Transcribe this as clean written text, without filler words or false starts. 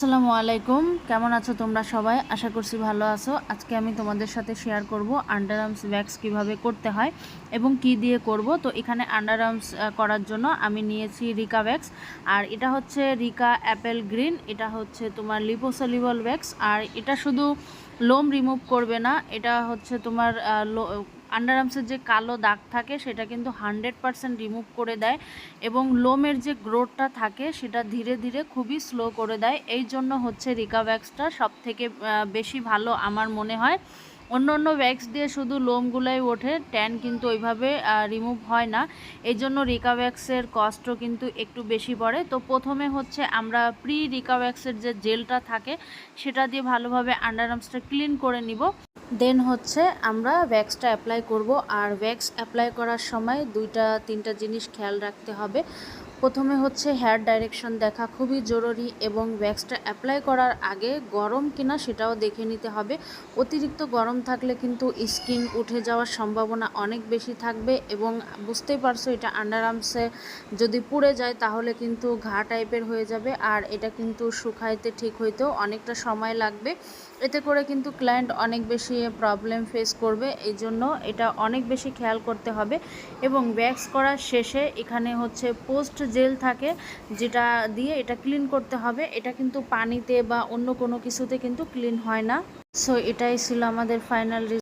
আসসালামু আলাইকুম, কেমন আছো তোমরা সবাই? আশা করছি ভালো আছো। আজকে আমি তোমাদের সাথে শেয়ার করব আন্ডার আর্মস ওয়্যাক্স কীভাবে করতে হয় এবং কি দিয়ে করব। তো এখানে আন্ডার আর্মস করার জন্য আমি নিয়েছি রিকা ওয়্যাক্স, আর এটা হচ্ছে রিকা অ্যাপেল গ্রিন। এটা হচ্ছে তোমার লিপোসলিউবল ওয়্যাক্স, আর এটা শুধু লোম রিমুভ করবে না, এটা হচ্ছে তোমার আন্ডার আর্মসের যে কালো দাগ থাকে সেটা কিন্তু 100% রিমুভ করে দেয় এবং লোমের যে গ্রোথটা থাকে সেটা ধীরে ধীরে খুবই স্লো করে দেয়। এই জন্য হচ্ছে রিকা ওয়্যাক্সটা সব থেকে বেশি ভালো আমার মনে হয়। অন্য অন্য ওয়্যাক্স দিয়ে শুধু লোমগুলোই ওঠে, ট্যান কিন্তু ওইভাবে রিমুভ হয় না। এই জন্য রিকা ওয়্যাক্সের কস্টও কিন্তু একটু বেশি পড়ে। তো প্রথমে হচ্ছে আমরা প্রি রিকা ওয়্যাক্সের যে জেলটা থাকে সেটা দিয়ে ভালোভাবে আন্ডার আর্মসটা ক্লিন করে নিব। দেন হচ্ছে আমরা ওয়্যাক্সটা অ্যাপ্লাই করব। আর ওয়্যাক্স অ্যাপ্লাই করার সময় দুইটা তিনটা জিনিস খেয়াল রাখতে হবে। প্রথমে হচ্ছে হেয়ার ডাইরেকশন দেখা খুবই জরুরি এবং ওয়্যাক্সটা অ্যাপ্লাই করার আগে গরম কিনা সেটাও দেখে নিতে হবে। অতিরিক্ত গরম থাকলে কিন্তু স্কিন উঠে যাওয়ার সম্ভাবনা অনেক বেশি থাকবে এবং বুঝতেই পারছো এটা আন্ডার আর্মসে যদি পুড়ে যায় তাহলে কিন্তু ঘা টাইপের হয়ে যাবে, আর এটা কিন্তু শুকাইতে ঠিক হইতেও অনেকটা সময় লাগবে। এতে করে কিন্তু ক্লায়েন্ট অনেক বেশি প্রবলেম ফেস করবে। এই জন্য এটা অনেক বেশি খেয়াল করতে হবে। এবং ওয়্যাক্স করার শেষে এখানে হচ্ছে পোস্ট জেল থাকে, যেটা দিয়ে এটা ক্লিন করতে হবে। এটা কিন্তু পানিতে বা অন্য কোনো কিছুতে কিন্তু ক্লিন হয় না। সো এটাই ছিল আমাদের ফাইনাল